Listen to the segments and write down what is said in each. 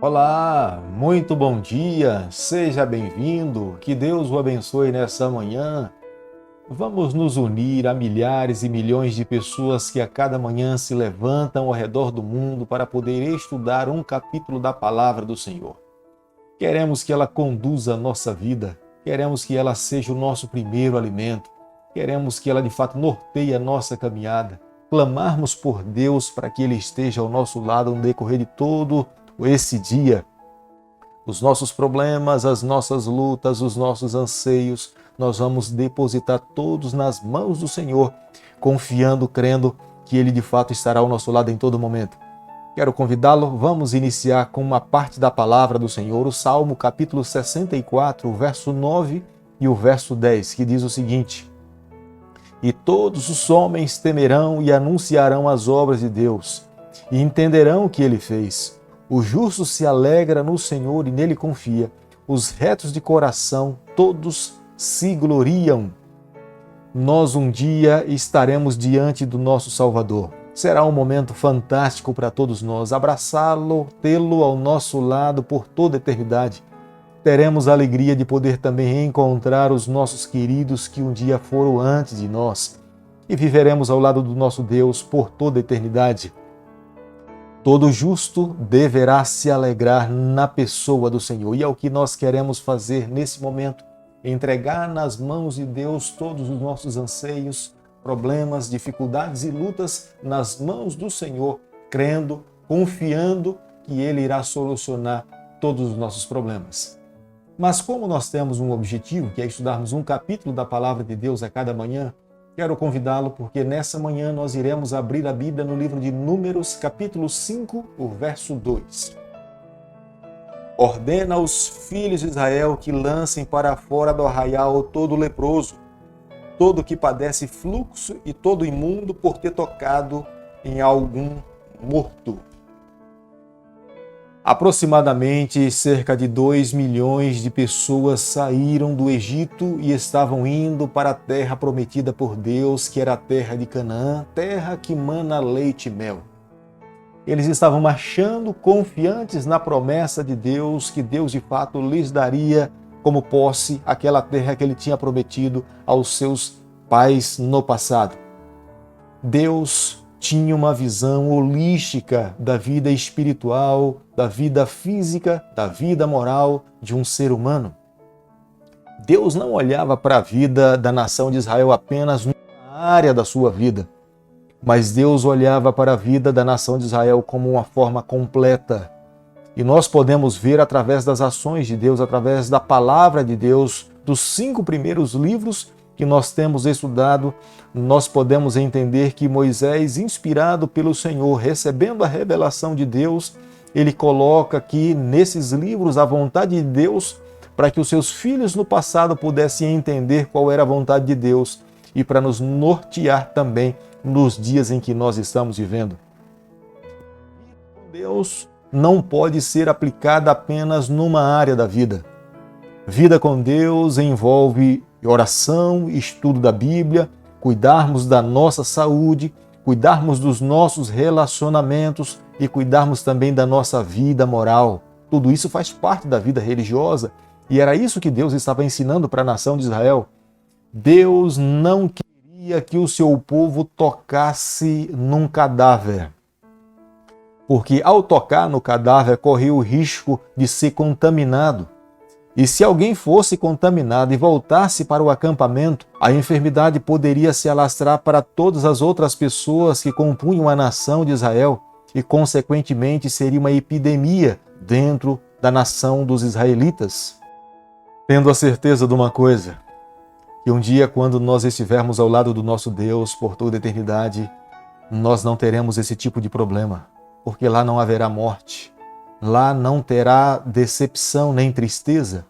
Olá, muito bom dia, seja bem-vindo, que Deus o abençoe nessa manhã. Vamos nos unir a milhares e milhões de pessoas que a cada manhã se levantam ao redor do mundo para poder estudar um capítulo da Palavra do Senhor. Queremos que ela conduza a nossa vida, queremos que ela seja o nosso primeiro alimento, queremos que ela de fato norteie a nossa caminhada, clamarmos por Deus para que Ele esteja ao nosso lado no decorrer de todo esse dia. Os nossos problemas, as nossas lutas, os nossos anseios, nós vamos depositar todos nas mãos do Senhor, confiando, crendo que Ele de fato estará ao nosso lado em todo momento. Quero convidá-lo, vamos iniciar com uma parte da palavra do Senhor, o Salmo capítulo 64, o verso 9 e o verso 10, que diz o seguinte: E todos os homens temerão e anunciarão as obras de Deus, e entenderão o que Ele fez. O justo se alegra no Senhor e nele confia. Os retos de coração, todos se gloriam. Nós um dia estaremos diante do nosso Salvador. Será um momento fantástico para todos nós, abraçá-lo, tê-lo ao nosso lado por toda a eternidade. Teremos a alegria de poder também encontrar os nossos queridos que um dia foram antes de nós e viveremos ao lado do nosso Deus por toda a eternidade. Todo justo deverá se alegrar na pessoa do Senhor. E é o que nós queremos fazer nesse momento. Entregar nas mãos de Deus todos os nossos anseios, problemas, dificuldades e lutas nas mãos do Senhor, crendo, confiando que Ele irá solucionar todos os nossos problemas. Mas como nós temos um objetivo, que é estudarmos um capítulo da Palavra de Deus a cada manhã, quero convidá-lo porque nessa manhã nós iremos abrir a Bíblia no livro de Números, capítulo 5, o verso 2. Ordena aos filhos de Israel que lancem para fora do arraial todo leproso, todo que padece fluxo e todo imundo por ter tocado em algum morto. Aproximadamente cerca de 2 milhões de pessoas saíram do Egito e estavam indo para a terra prometida por Deus, que era a terra de Canaã, terra que mana leite e mel. Eles estavam marchando confiantes na promessa de Deus, que Deus de fato lhes daria como posse aquela terra que Ele tinha prometido aos seus pais no passado. Deus tinha uma visão holística da vida espiritual, da vida física, da vida moral de um ser humano. Deus não olhava para a vida da nação de Israel apenas numa área da sua vida, mas Deus olhava para a vida da nação de Israel como uma forma completa. E nós podemos ver através das ações de Deus, através da palavra de Deus, dos 5 primeiros livros que nós temos estudado, nós podemos entender que Moisés, inspirado pelo Senhor, recebendo a revelação de Deus, ele coloca aqui nesses livros a vontade de Deus para que os seus filhos no passado pudessem entender qual era a vontade de Deus e para nos nortear também nos dias em que nós estamos vivendo. Deus não pode ser aplicada apenas numa área da vida. Vida com Deus envolve oração, estudo da Bíblia, cuidarmos da nossa saúde, cuidarmos dos nossos relacionamentos e cuidarmos também da nossa vida moral. Tudo isso faz parte da vida religiosa e era isso que Deus estava ensinando para a nação de Israel. Deus não queria que o seu povo tocasse num cadáver, porque ao tocar no cadáver corria o risco de ser contaminado. E se alguém fosse contaminado e voltasse para o acampamento, a enfermidade poderia se alastrar para todas as outras pessoas que compunham a nação de Israel e, consequentemente, seria uma epidemia dentro da nação dos israelitas. Tendo a certeza de uma coisa, que um dia, quando nós estivermos ao lado do nosso Deus por toda a eternidade, nós não teremos esse tipo de problema, porque lá não haverá morte. Lá não terá decepção nem tristeza.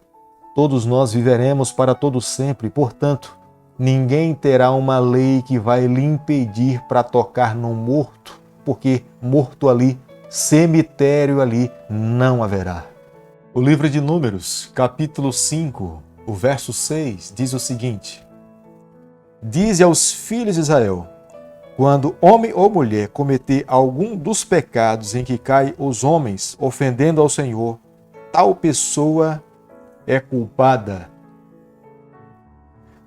Todos nós viveremos para todo sempre. Portanto, ninguém terá uma lei que vai lhe impedir para tocar no morto, porque morto ali, cemitério ali, não haverá. O livro de Números, capítulo 5, o verso 6, diz o seguinte: Dize aos filhos de Israel: Quando homem ou mulher cometer algum dos pecados em que caem os homens, ofendendo ao Senhor, tal pessoa é culpada.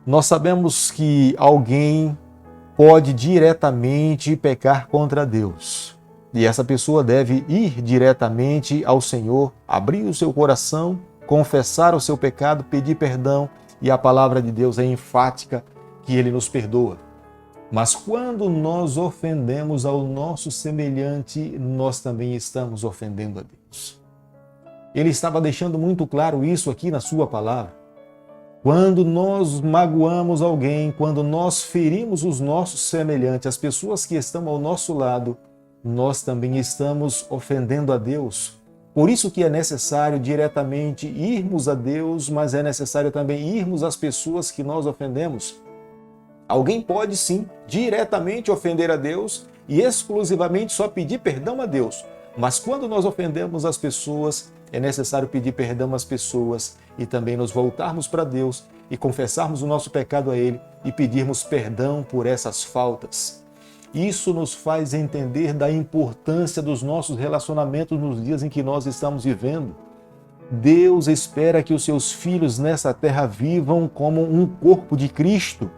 Nós sabemos que alguém pode diretamente pecar contra Deus. E essa pessoa deve ir diretamente ao Senhor, abrir o seu coração, confessar o seu pecado, pedir perdão, e a palavra de Deus é enfática que Ele nos perdoa. Mas quando nós ofendemos ao nosso semelhante, nós também estamos ofendendo a Deus. Ele estava deixando muito claro isso aqui na sua palavra. Quando nós magoamos alguém, quando nós ferimos os nossos semelhantes, as pessoas que estão ao nosso lado, nós também estamos ofendendo a Deus. Por isso que é necessário diretamente irmos a Deus, mas é necessário também irmos às pessoas que nós ofendemos. Alguém pode sim diretamente ofender a Deus e exclusivamente só pedir perdão a Deus. Mas quando nós ofendemos as pessoas, é necessário pedir perdão às pessoas e também nos voltarmos para Deus e confessarmos o nosso pecado a Ele e pedirmos perdão por essas faltas. Isso nos faz entender da importância dos nossos relacionamentos nos dias em que nós estamos vivendo. Deus espera que os seus filhos nessa terra vivam como um corpo de Cristo.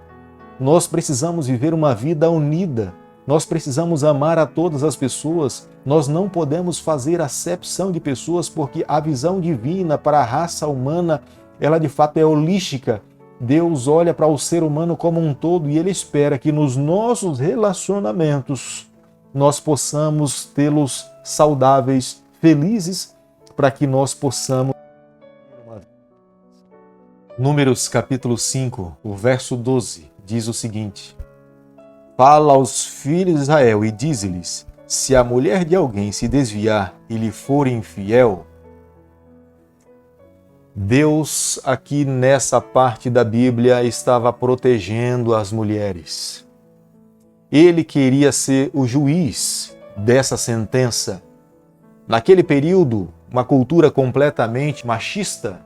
Nós precisamos viver uma vida unida. Nós precisamos amar a todas as pessoas. Nós não podemos fazer acepção de pessoas porque a visão divina para a raça humana, ela de fato é holística. Deus olha para o ser humano como um todo e Ele espera que nos nossos relacionamentos nós possamos tê-los saudáveis, felizes, para que nós possamos. Números capítulo 5, o verso 12, diz o seguinte: Fala aos filhos de Israel e dize-lhes: se a mulher de alguém se desviar e lhe for infiel. Deus, aqui nessa parte da Bíblia, estava protegendo as mulheres. Ele queria ser o juiz dessa sentença. Naquele período, uma cultura completamente machista,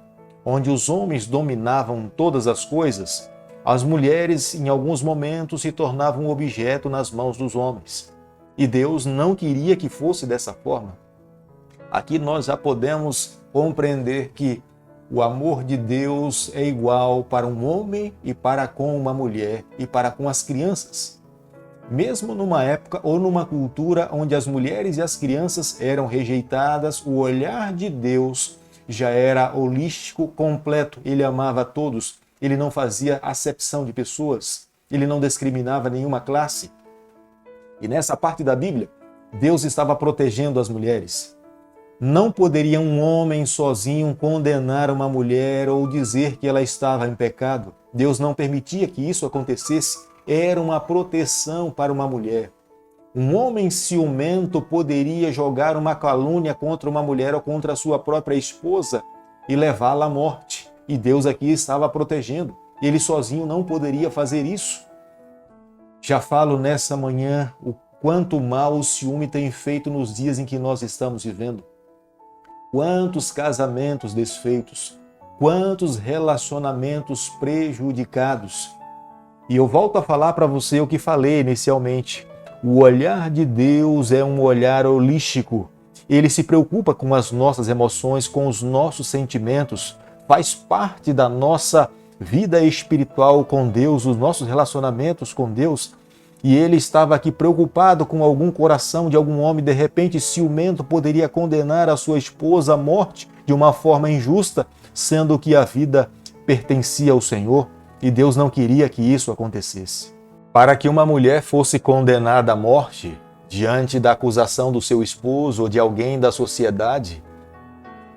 onde os homens dominavam todas as coisas, as mulheres, em alguns momentos, se tornavam um objeto nas mãos dos homens. E Deus não queria que fosse dessa forma. Aqui nós já podemos compreender que o amor de Deus é igual para um homem e para com uma mulher e para com as crianças. Mesmo numa época ou numa cultura onde as mulheres e as crianças eram rejeitadas, o olhar de Deus já era holístico, completo. Ele amava a todos, ele não fazia acepção de pessoas, ele não discriminava nenhuma classe. E nessa parte da Bíblia, Deus estava protegendo as mulheres. Não poderia um homem sozinho condenar uma mulher ou dizer que ela estava em pecado. Deus não permitia que isso acontecesse. Era uma proteção para uma mulher. Um homem ciumento poderia jogar uma calúnia contra uma mulher ou contra a sua própria esposa e levá-la à morte. E Deus aqui estava protegendo. Ele sozinho não poderia fazer isso. Já falo nessa manhã o quanto mal o ciúme tem feito nos dias em que nós estamos vivendo. Quantos casamentos desfeitos, quantos relacionamentos prejudicados. E eu volto a falar para você o que falei inicialmente. O olhar de Deus é um olhar holístico. Ele se preocupa com as nossas emoções, com os nossos sentimentos. Faz parte da nossa vida espiritual com Deus, os nossos relacionamentos com Deus. E ele estava aqui preocupado com algum coração de algum homem, de repente ciumento, poderia condenar a sua esposa à morte de uma forma injusta, sendo que a vida pertencia ao Senhor e Deus não queria que isso acontecesse. Para que uma mulher fosse condenada à morte diante da acusação do seu esposo ou de alguém da sociedade,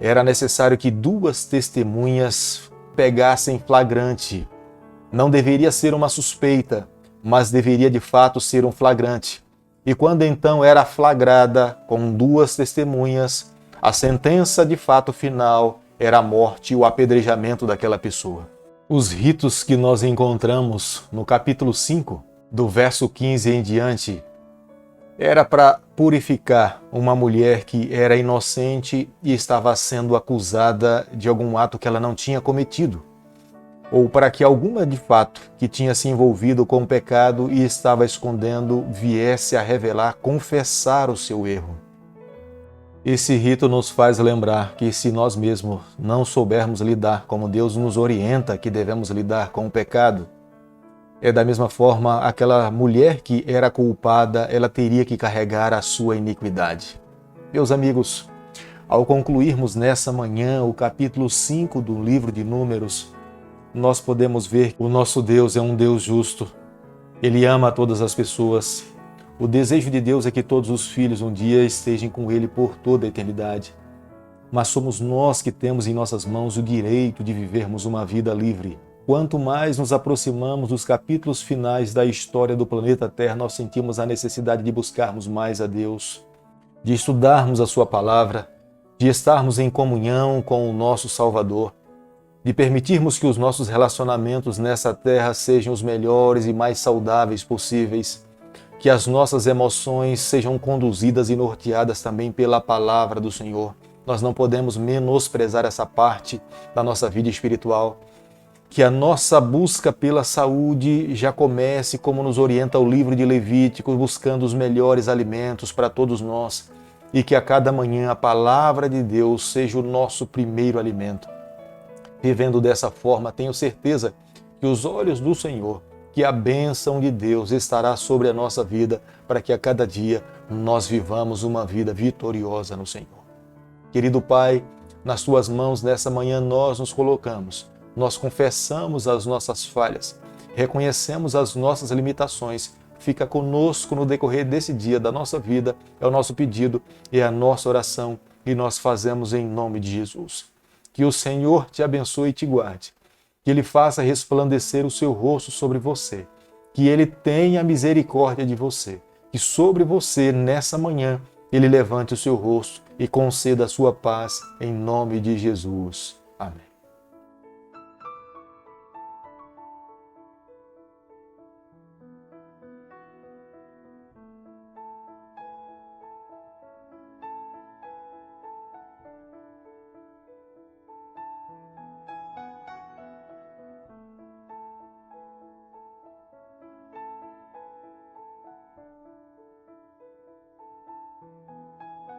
era necessário que duas testemunhas pegassem flagrante. Não deveria ser uma suspeita, mas deveria de fato ser um flagrante. E quando então era flagrada com duas testemunhas, a sentença de fato final era a morte e o apedrejamento daquela pessoa. Os ritos que nós encontramos no capítulo 5, do verso 15 em diante, era para purificar uma mulher que era inocente e estava sendo acusada de algum ato que ela não tinha cometido. ou para que alguma de fato que tinha se envolvido com o pecado e estava escondendo viesse a revelar, confessar o seu erro. Esse rito nos faz lembrar que se nós mesmos não soubermos lidar como Deus nos orienta que devemos lidar com o pecado, é da mesma forma aquela mulher que era culpada, ela teria que carregar a sua iniquidade. Meus amigos, ao concluirmos nessa manhã o capítulo 5 do livro de Números, nós podemos ver que o nosso Deus é um Deus justo. Ele ama todas as pessoas. O desejo de Deus é que todos os filhos um dia estejam com Ele por toda a eternidade. Mas somos nós que temos em nossas mãos o direito de vivermos uma vida livre. Quanto mais nos aproximamos dos capítulos finais da história do planeta Terra, nós sentimos a necessidade de buscarmos mais a Deus, de estudarmos a Sua Palavra, de estarmos em comunhão com o nosso Salvador, de permitirmos que os nossos relacionamentos nessa terra sejam os melhores e mais saudáveis possíveis, que as nossas emoções sejam conduzidas e norteadas também pela Palavra do Senhor. Nós não podemos menosprezar essa parte da nossa vida espiritual. Que a nossa busca pela saúde já comece, como nos orienta o livro de Levítico, buscando os melhores alimentos para todos nós, e que a cada manhã a Palavra de Deus seja o nosso primeiro alimento. Vivendo dessa forma, tenho certeza que os olhos do Senhor, que a bênção de Deus estará sobre a nossa vida, para que a cada dia nós vivamos uma vida vitoriosa no Senhor. Querido Pai, nas Tuas mãos nessa manhã nós nos colocamos, nós confessamos as nossas falhas, reconhecemos as nossas limitações. Fica conosco no decorrer desse dia da nossa vida, é o nosso pedido, é a nossa oração, e nós fazemos em nome de Jesus. Que o Senhor te abençoe e te guarde, que Ele faça resplandecer o seu rosto sobre você, que Ele tenha misericórdia de você, que sobre você, nessa manhã, Ele levante o seu rosto e conceda a sua paz, em nome de Jesus. Amém.